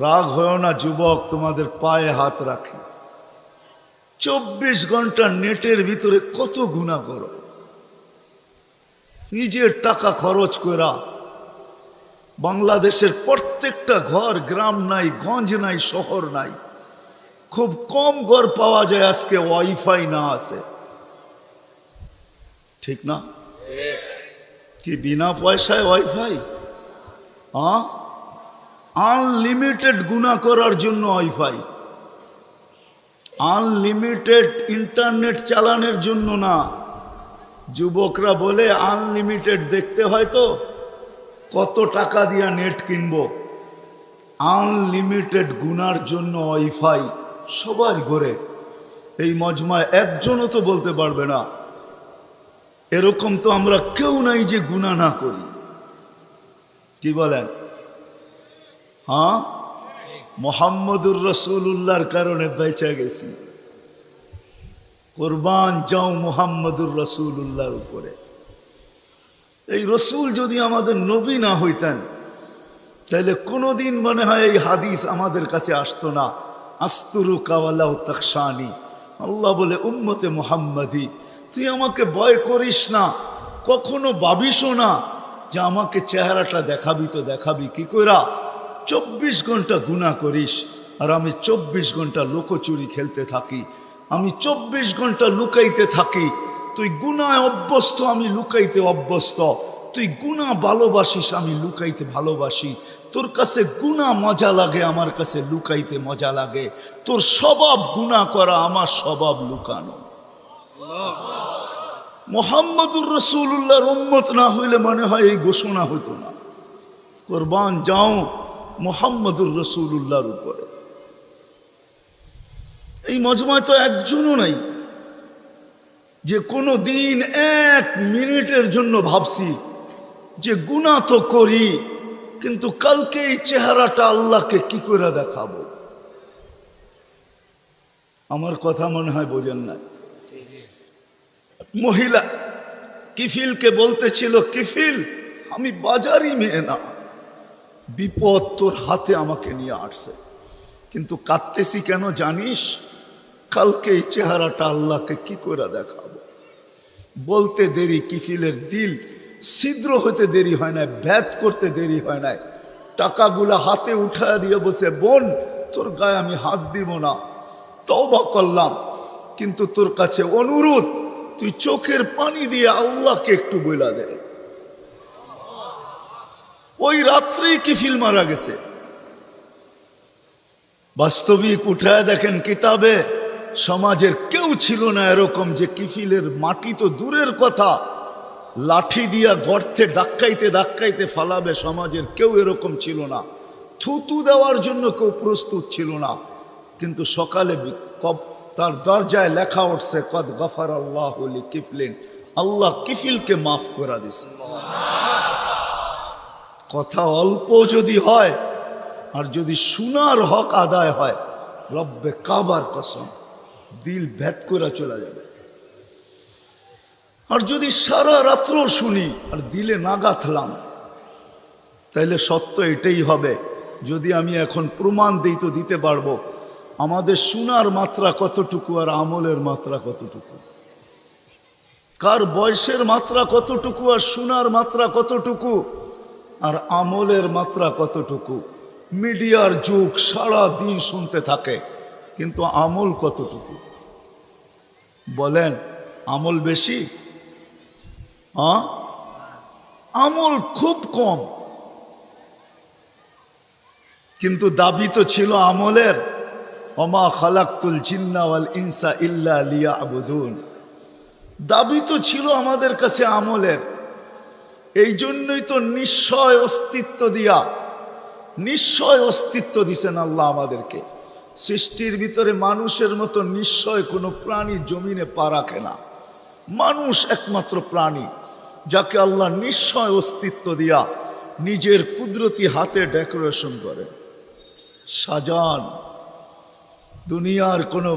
রাগ হয় না যুবক, তোমাদের পায়ে হাত রাখি। 24 ঘন্টা নেটের ভিতরে কত গুনাহ করো, নিজের টাকা খরচ করা। বাংলাদেশের প্রত্যেকটা ঘর, গ্রাম নাই, গঞ্জ নাই, শহর নাই, খুব কম ঘর পাওয়া যায় আজকে ওয়াইফাই না আছে। ঠিক না? কি বিনা পয়সায় ওয়াইফাই? আনলিমিটেড গুনাহ করার জন্য ওয়াইফাই, আনলিমিটেড ইন্টারনেট চালানোর জন্য না। যুবকরা বলে আনলিমিটেড দেখতে হয় তো কত টাকা দিয়া নেট কিনবো। আনলিমিটেড গুনার জন্য ওয়াইফাই সবার ঘরে। এই মজমায় একজনও তো বলতে পারবে না এরকম তো আমরা কেউ নাই যে গুনাহ না করি। কি বলেন? মুহাম্মদুর রাসূলুল্লাহর কারণে বেঁচে গেছি। কুরবান যাও মুহাম্মদুর রাসূলুল্লাহর উপরে। এই রসুল যদি আমাদের নবী না হইতেন তাহলে কোনোদিন মনে হয় এই হাদিস আমাদের কাছে আসতো না। আস্তুরুকা ওয়ালাউ তাখশানি। আল্লাহ বলে উম্মতে মুহাম্মাদি, তুই আমাকে ভয় করিস না, কখনো ভাবিসও না যে আমাকে চেহারাটা দেখাবি। তো দেখাবি কি কইরা? 24 ঘন্টা গুনাহ করিস আর আমি 24 ঘন্টা লুকোচুরি খেলতে থাকি, আমি 24 ঘন্টা লুকাইতে থাকি। তুই গুনায় অভ্যস্ত, আমি লুকাইতে অভ্যস্ত। তুই গুনাহ ভালোবাসিস, আমি লুকাইতে ভালোবাসি। তোর কাছে গুনাহ মজা লাগে, আমার কাছে লুকাইতে মজা লাগে। তোর স্বভাব গুনাহ করা, আমার স্বভাব লুকানো। মুহাম্মদুর রাসূলুল্লাহর উম্মত না হইলে মনে হয় এই ঘোষণা হতো না। কুরবান যাও মুহাম্মদুর রাসূলুল্লাহর উপরে। এই মজমায় তো একজনও নাই যে কোনো দিন 1 মিনিটের জন্য ভাবছি যে গুনাহ তো করি, কিন্তু কালকে এই চেহারাটা আল্লাহকে কি করে দেখাবো। আমার কথা মনে হয় বোঝেন না। মহিলা কিফিলকে বলতেছিল, কিফিল আমি বাজারি মেয়ে না, বিপদ তোর হাতে আমাকে নিয়ে আসছে, কিন্তু কাঁদতেছি কেন জানিস? কালকে এই চেহারাটা আল্লাহকে কি করে দেখাবো। বলতে দেরি, কিফিলের দিল ছিদ্র হতে দেরি হয় না, ভেদ করতে দেরি হয় না। টাকাগুলা হাতে উঠায় দিয়ে বসে, বোন তোর গায়ে আমি হাত দিব না, তওবা করলাম, কিন্তু তোর কাছে অনুরোধ, তুই চোখের পানি দিয়ে আল্লাহকে একটু বইলা দে। ওই রাত্রেই কিফিল মারা গেছে। বাস্তবিক উঠায় দেখেন কিতাবে, সমাজের কেউ ছিল না এরকম যে কিফিলের মাটি তো দূরের কথা, লাঠি দিয়া গর্তে ধাক্কাইতে ধাক্কাইতে ফালাবে, সমাজের কেউ এরকম ছিল না। থুতু দেওয়ার জন্য কেউ প্রস্তুত ছিল না। কিন্তু সকালে তার দরজায় লেখা উঠছে, কদ গফারাল্লাহু লিকিফলিন, আল্লাহ কিফিলকে মাফ করে দিয়েছে। কথা অল্প যদি হয় আর যদি শোনার হক আদায় হয়, রব্বে কাবার কসম দিল ভেদ করে চলে যাবে। আর যদি সারা রাত্র শুনি আর দিলে না গাঁথলাম, তাইলে সত্য এটাই হবে। যদি আমি এখন প্রমাণ দিই তো দিতে পারবো আমাদের শোনার মাত্রা কতটুকু আর আমলের মাত্রা কতটুকু, কার বয়সের মাত্রা কতটুকু আর শোনার মাত্রা কতটুকু আর আমলের মাত্রা কতটুকু। মিডিয়ার যুগ, সারা দিন শুনতে থাকে, কিন্তু আমল কতটুকু বলেন? আমল বেশি? আমল খুব কম, কিন্তু দাবি তো ছিল আমলের। ওমা খালাকতুল জিন্না ওয়াল ইনসা ইল্লা লিয়াবুদুন, দাবি তো ছিল আমাদের কাছে আমলের। এই জন্যই তো নিশ্চয় অস্তিত্ব দিয়া, নিশ্চয় অস্তিত্ব দিছেন আল্লাহ আমাদেরকে। সৃষ্টির ভিতরে মানুষের মতো নিশ্চয় কোনো প্রাণী জমিনে পা রাখে না। মানুষ একমাত্র প্রাণী যাকে আল্লাহ নিশ্চয় অস্তিত্ব দিয়া নিজের কুদরতি হাতে ডেকোরেশন করে, সাজান। দুনিয়ার কোনো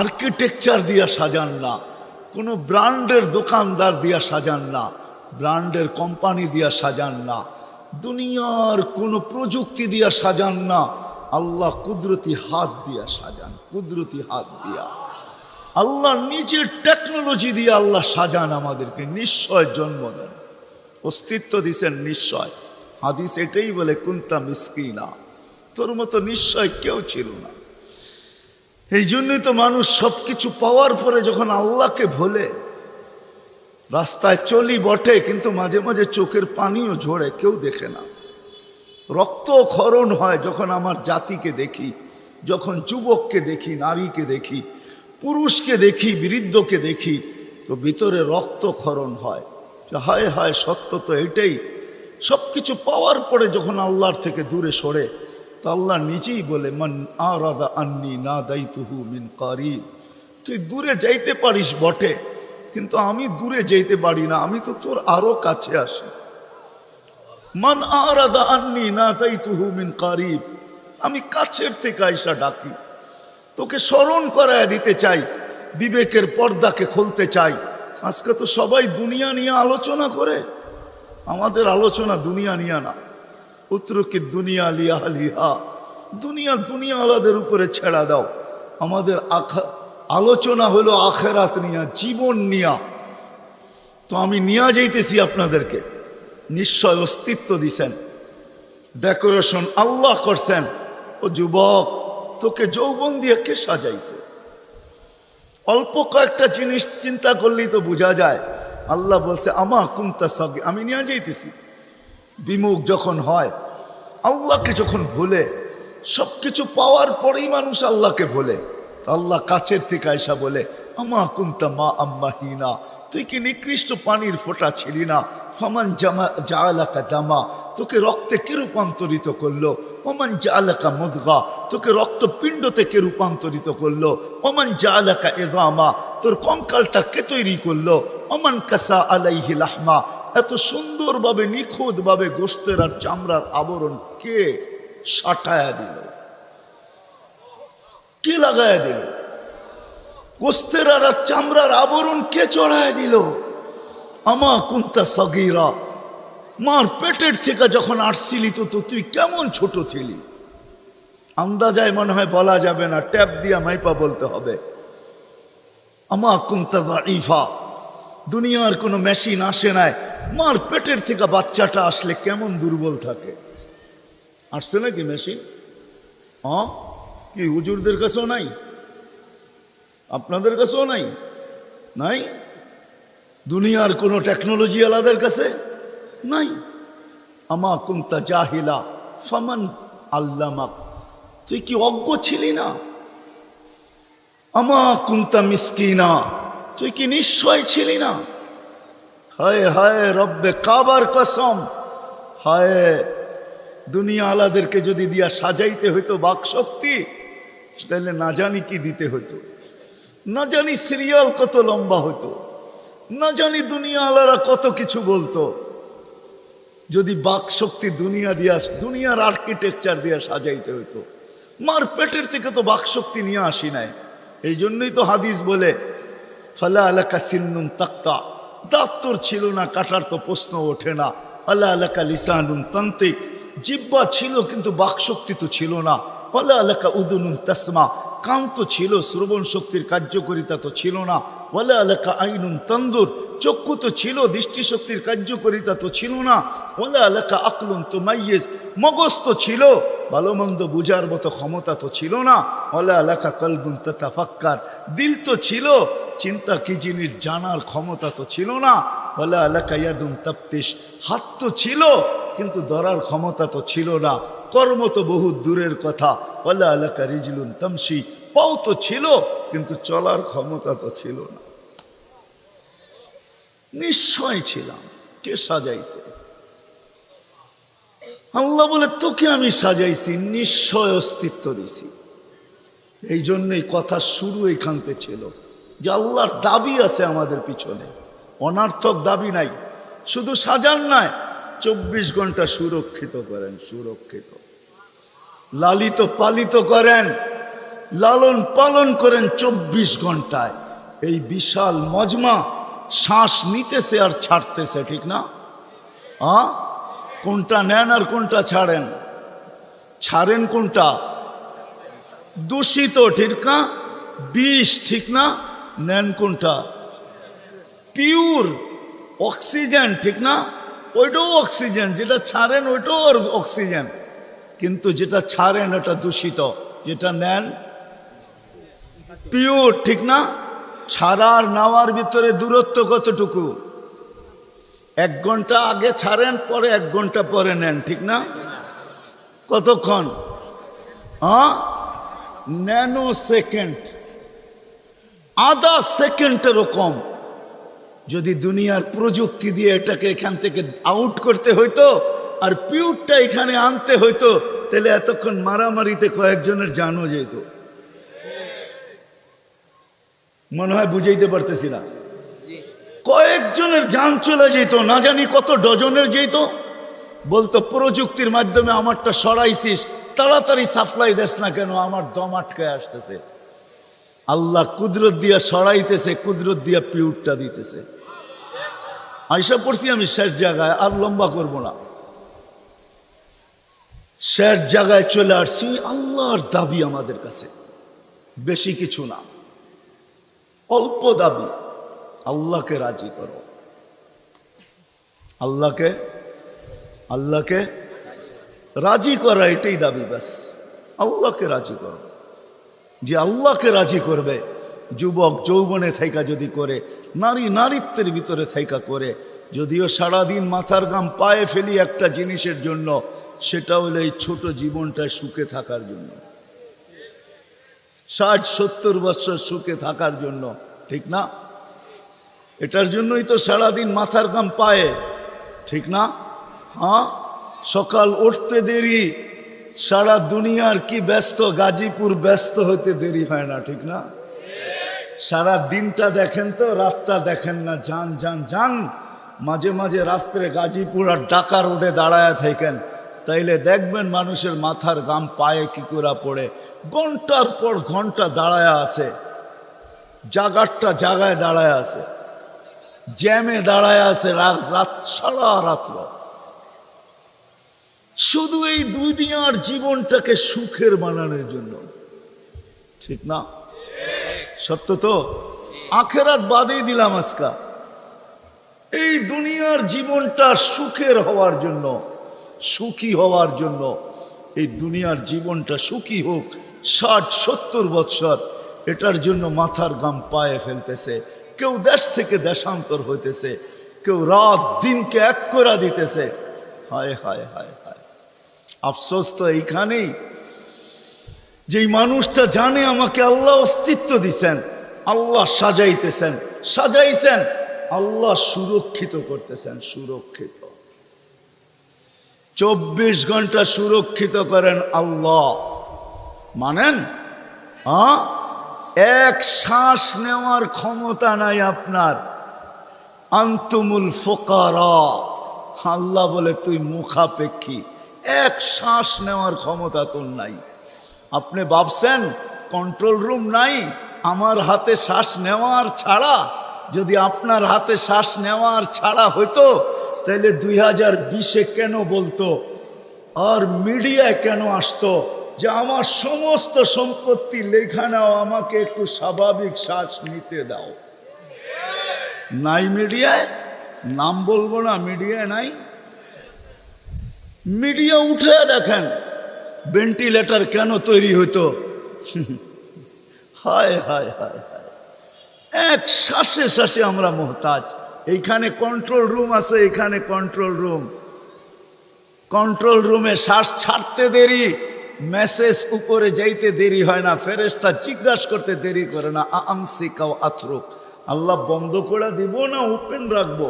আর্কিটেকচার দিয়া সাজান না, কোনো ব্র্যান্ডের দোকানদার দিয়া সাজান না, ব্র্যান্ডের কোম্পানি দিয়া সাজান না, দুনিয়ার কোনো প্রযুক্তি দিয়া সাজান না, আল্লাহ কুদরতি হাত দিয়া সাজান, কুদরতি হাত দিয়া আল্লাহ নিজের টেকনোলজি দিয়ে আল্লাহ সাজান আমাদেরকে, নিশ্চয় জন্ম দেন, অস্তিত্ব দিছেন নিশ্চয়। হাদিস এটাই বলে কুনতা মিসকিনা, তোর মতো নিশ্চয় কেউ ছিল না। এই জন্যই তো মানুষ সবকিছু পাওয়ার পরে যখন আল্লাহকে ভোলে, রাস্তায় চলি বটে কিন্তু মাঝে মাঝে চোখের পানিও ঝরে, কেউ দেখে না। রক্ত ক্ষরণ হয় যখন আমার জাতিকে দেখি, যখন যুবককে দেখি, নারীকে দেখি, পুরুষকে দেখি, বৃদ্ধকে দেখি, তো ভিতরে রক্ত ক্ষরণ হয়। হায় হায়, সত্য তো এটাই। সব কিছু পাওয়ার পরে যখন আল্লাহর থেকে দূরে সরে, তো আল্লাহ নিজেই বলে মান আরাদা আন্নি নাদাইতুহু মিন কারিব, তুই দূরে যাইতে পারিস বটে কিন্তু আমি দূরে যাইতে পারি না, আমি তো তোর আরো কাছে আসি। মান আরাদা আন্নি নাদাইতুহু মিন কারিব, আমি কাছের থেকে আইসা ডাকি, তোকে স্মরণ করায় দিতে চাই, বিবেকের পর্দাকে খুলতে চাই। আজকে তো সবাই দুনিয়া নিয়ে আলোচনা করে, আমাদের আলোচনা দুনিয়া নিয়ে না। উত্তরকে দুনিয়া লিয়া লিহা, দুনিয়া দুনিয়া আলাদের উপরে ছেড়া দাও। আমাদের আলোচনা হলো আখেরাত নিয়া, জীবন নিয়া। তো আমি নিয়ে যাইতেছি আপনাদেরকে, নিশ্চয় অস্তিত্ব দিছেন, ডেকোরেশন আল্লাহ করছেন। ও যুবক, তোকে যৌবন দিয়ে কে সাজাইছে? অল্প কয়েকটা জিনিস চিন্তা করলেই তো বোঝা যায়। আল্লাহ বলছে আমা কুনতা সাগী, আমি নিয়ে যাইতেছি। বিমুখ যখন হয়, আল্লাহকে যখন ভুলে, সব কিছু পাওয়ার পরেই মানুষ আল্লাহকে ভুলে, আল্লাহ কাছের থেকে আয়সা বলে আমা কুনতা মা আম্মাহিনা, তুই কি নিকৃষ্ট পানির ফোঁটা ছিলি না? ফামান জাআলাকা দামা, তোকে রক্তে কে রূপান্তরিত করলো? ওমান জাআলাকা মুদগা, তোকে রক্তপিণ্ডতে কে রূপান্তরিত করলো? ওমান জাআলাকা ইযামা, তোর কঙ্কালটা কে তৈরি করলো? ওমান কাসা আলাইহি লাহমা, এত সুন্দরভাবে নিখুঁতভাবে গোশতের আর চামড়ার আবরণ কে সাটায়া দিল, কে লাগায়া দিল? গোশতের আর চামড়ার আবরণ কে চড়ায় দিল? আমা কুনতা সগীরা, মার পেটের থেকে যখন আসছিলি তো তুই কেমন ছোট ছিলি? আন্দাজায় মনে হয় বলা যাবে না, ট্যাপ দিয়া মাইপা বলতে হবে। আমা কুনতা দাঈফা, দুনিয়ার কোনো মেশিন আসে নাই, মার পেটের থেকে বাচ্চাটা আসলে কেমন দুর্বল থাকে। আসছে নাকি মেশিন? কি হুজুরদের কাছেও নাই? আপনাদের কাছেও নাই? নাই? দুনিয়ার কোনো টেকনোলজি আলাদের কাছে নাই। আমা কুনতা জাহিলা ফামান আল্লামাক, তুই কি অজ্ঞ ছিলি না? আমা কুনতা মিসকিনা, তুই কি নিশ্চয় ছিলি না? হায় হায় রব্বে কাবার কসম, হায় দুনিয়া আলাদেরকে যদি দিয়া সাজাইতে হইতো বাকশক্তি, তাহলে না জানি কি দিতে হতো, না জানি সিরিয়াল কত লম্বা হতো, না জানি দুনিয়া আলারা কত কিছু বলতো। যদি বাকশক্তি দুনিয়া দিয়া, দুনিয়ার আর্কিটেকচার দিয়া সাজাইতে হইতো। মার পেটের থেকে তো বাকশক্তি নিয়ে আসি নাই। এই জন্যই তো হাদিস বলে ফালা আলাকা সিন্নুন তাক্তা, দাঁত তোর ছিল না, কাটার তো প্রশ্ন ওঠে না। আল্লাহ আলাকা লিসানুন তান্তিক, জিব্বা ছিল কিন্তু বাকশক্তি তো ছিল না। আল্লাহ আলাকা উদুনুন তাসমা, কান তো ছিল, শ্রবণ শক্তির কার্যকারিতা তো ছিল না। ওয়ালা আলাকা আইনুন তানদুর, চক্ষু তো ছিল, দৃষ্টিশক্তির কার্যকারিতা তো ছিল না। ওয়ালা আলাকা আকলুন তুমাইয়িজ, মগজ তো ছিল, ভালো মন্দ বুঝার মতো ক্ষমতা তো ছিল না। ওয়ালা আলাকা কলবুন তাতাফাক্কার, দিল তো ছিল, চিন্তা কি জিনিস জানার ক্ষমতা তো ছিল না। ওয়ালা আলাকা ইয়াদুন তাফতিশ, হাত তো ছিল কিন্তু ধরার ক্ষমতা তো ছিল না। কর্ম তো বহু দূরের কথা। ওয়ালা আলাকা রিজলুন তামশি, পাও তো ছিল কিন্তু চলার ক্ষমতা তো ছিল না। নিশ্চয় ছিলাম, কে সাজাইছে? আল্লাহ বলে তোকে আমি সাজাইছি, নিশ্চয় অস্তিত্ব দিছি। এই জন্যই কথা শুরু এইখানতে ছিল যে আল্লাহর দাবি আছে আমাদের পিছনে, অনার্থক দাবি নাই। শুধু সাজান নাই, 24 ঘন্টা সুরক্ষিত করেন, সুরক্ষিত লালিত পালিত করেন, লালন পালন করেন 24 ঘন্টায়। এই বিশাল মজমা শ্বাস নিতেছে আর ছাড়তেছে, ঠিক না? কোনটা নেন আর কোনটা ছাড়েন? ছাড়েন কোনটা? দূষিত, ঠিক না? বিষ, ঠিক না? নেন কোনটা? পিওর অক্সিজেন, ঠিক না? ওইটাও অক্সিজেন, যেটা ছাড়েন ওইটাও অক্সিজেন, কিন্তু যেটা ছাড়েন ওটা দূষিত, যেটা নেন পিওর, ঠিক না? ছাড়ার নেওয়ার ভিতরে দূরত্ব কতটুকু? 1 ঘন্টা আগে ছাড়েন, পরে 1 ঘন্টা পরে নেন, ঠিক না? কতক্ষণ? ন্যানো সেকেন্ড, আধা সেকেন্ডেরও কম। যদি দুনিয়ার প্রযুক্তি দিয়ে এটাকে এখান থেকে আউট করতে হইতো আর পিওরটা এখানে আনতে হইতো, তাহলে এতক্ষণ মারামারিতে কয়েকজনের জানও যেত। মনে হয় বুঝাইতে পারতেছি না? কয়েকজনের জান চলে যেত, না জানি কত ডজনের যেত। বলতো প্রযুক্তির মাধ্যমে আমারটা সরাইছিস, তাড়াতাড়ি সাপ্লাই দেস না কেন, আমার দম আটকায় আসতেছে। আল্লাহ কুদরত দিয়া সরাইতেছে, কুদরত দিয়া পিউরটা দিতেছে। আইসা পড়ছি আমি শেষ জায়গায়, আর লম্বা করব না। শেষ জায়গায় চলে আসছি। আল্লাহর দাবি আমাদের কাছে বেশি কিছু না, অল্প দাবি। আল্লাহকে রাজি করো, আল্লাহকে রাজি করা, এটাই দাবি। ব্যাস, আল্লাহকে রাজি করো। যে আল্লাহকে রাজি করবে, যুবক যৌবনে থাইকা যদি করে, নারী নারীত্বের ভিতরে থাইকা করে, যদিও সারাদিন মাথার গাম পায়ে ফেলি একটা জিনিসের জন্য, সেটা হলো এই ছোট জীবনটায় সুখে থাকার জন্য, 60-70 বছর সুখে থাকার জন্য, ঠিক না? এটার জন্যই তো সারাদিন মাথার গাম পায়ে, ঠিক না? সকাল উঠতে দেরি, সারা দুনিয়ার কি ব্যস্ত, গাজীপুর ব্যস্ত হইতে দেরি হয় না, ঠিক না? সারা দিনটা দেখেন তো, রাতটা দেখেন না। যান যান যান, মাঝে মাঝে রাস্তায় গাজীপুর আর ঢাকা রোডে দাঁড়ায় থাকেন, তাইলে দেখবেন মানুষের মাথার গাম পায়ে কি করে পড়ে। ঘন্টার পর ঘন্টা দাঁড়ায় আছে, জাগারটা জাগায় দাঁড়ায় আছে, জ্যামে দাঁড়ায় আছে, রাত সারা রাত্র, শুধু এই দুনিয়ার জীবনটাকে সুখের বানানোর জন্য, ঠিক না? সত্য তো? আখেরাত বাদেই দিলাম আজকা, এই দুনিয়ার জীবনটা সুখের হওয়ার জন্য, সুখী হওয়ার জন্য, এই দুনিয়ার জীবনটা সুখী হোক 60-70 বৎসর, এটার জন্য মাথার গাম পায়ে ফেলতেছে। কেউ দেশ থেকে দেশান্তর হইতেছে, কেউ রাত দিনকে এক করে দিতেছে। হায় হায় হায় হায়, আফসোস তো এইখানেই, যেই মানুষটা জানে আমাকে আল্লাহ অস্তিত্ব দিছেন, আল্লাহ সাজাইছেন, আল্লাহ সুরক্ষিত করতেছেন, সুরক্ষিত 24 ঘন্টা সুরক্ষিত করেন আল্লাহ। মানেন? এক শ্বাস নেওয়ার ক্ষমতা নাই আপনার। আনতুমুল ফুকারা, আল্লাহ বলে তুই মুখাপেক্ষী, এক শ্বাস নেওয়ার ক্ষমতা তোর নাই। আপনি ভাবছেন কন্ট্রোল রুম নাই? আমার হাতে শ্বাস নেওয়ার ছাড়া, যদি আপনার হাতে শ্বাস নেওয়ার ছাড়া হইতো, তাহলে 2020-এ কেন বলতো আর মিডিয়ায় কেন আসতো যে আমার সমস্ত সম্পত্তি লেখা নাও, আমাকে একটু স্বাভাবিক শ্বাস নিতে দাও? নাই মিডিয়ায়, নাম বলবো না, মিডিয়ায় নাই। মিডিয়া উঠে দেখেন ভেন্টিলেটর কেন তৈরি হইতো। হায় হায় হায় হায়, এক শ্বাসে শ্বাসে আমরা মোহতাজ। এইখানে কন্ট্রোল রুম আছে, এখানে কন্ট্রোল রুমে শ্বাস ছাড়তে দেরি, মেসেজ উপরে যাইতে দেরি হয় না, ফেরেশতা জিজ্ঞাসা করতে দেরি করে না। আমসিকাও আতরুক, আল্লাহ বন্ধ করে দিব না ওপেন রাখবো?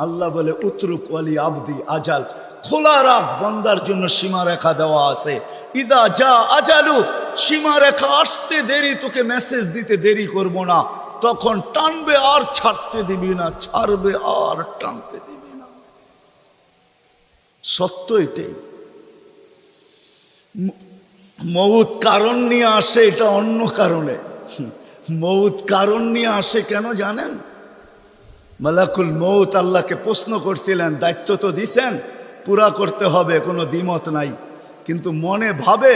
আল্লাহ বলে উতরুক ওয়ালি আবদি আজাল, খোলা রাখ, বন্দার জন্য সীমারেখা দেওয়া আছে। ইদা যা আজালু, সীমারেখা আসতে দেরি, তোকে মেসেজ দিতে দেরি করব না, তখন টানবে আর ছাড়তে দিবি না, ছাড়বে আর টানতে দিবি না। সত্য এটাই। মউত কারণ নিয়ে আসে, এটা অন্য কারণে। মউত কারণ নিয়ে আসে কেন জানেন? মালাকুল মউত আল্লাহকে প্রশ্ন করছিলেন, দায়িত্ব তো দিছেন, পুরা করতে হবে, কোনো দ্বিমত নাই, কিন্তু মনে ভাবে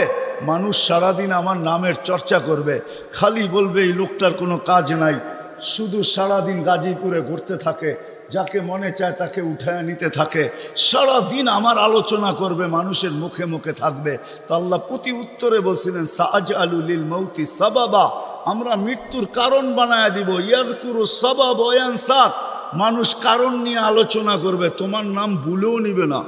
মানুষ সারাদিন আমার নামের চর্চা করবে, খালি বলবে এই লোকটার কোনো কাজ নাই, শুধু সারাদিন গাজীপুরে ঘুরতে থাকে, যাকে মনে চায় তাকে উঠায় নিতে থাকে, সারাদিন আমার আলোচনা করবে, মানুষের মুখে মুখে থাকবে। তো আল্লাহ প্রতি উত্তরে বলছিলেন সাআজআলু লিল মাউতি সাবাবা, আমরা মৃত্যুর কারণ বানায় দিব। ইয়াযকুরু সাবাব ওয়া ইয়ানসাক, মানুষ কারণ নিয়ে আলোচনা করবে, তোমার নাম ভুলেও নিবে না।